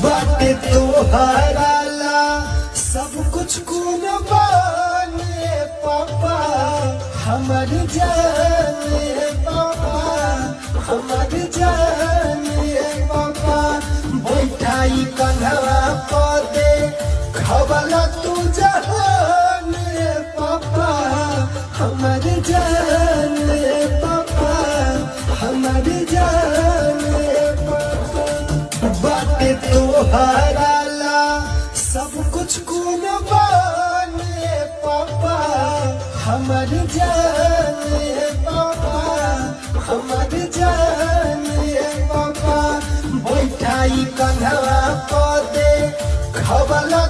बाटे तोहरा ला सब कुछ कुर्बाने पापा हमर जाने पापा हमर जाने पापा बैठाई कन्हवा पदे खबला तू जाने पापा हमर जाने पापा हमर जाने बाटे तोहरा ला सब कुछ कुर्बाने पापा हमर जाने पापा हमर जाने पापा बैठाई कन्हवा पदे खबला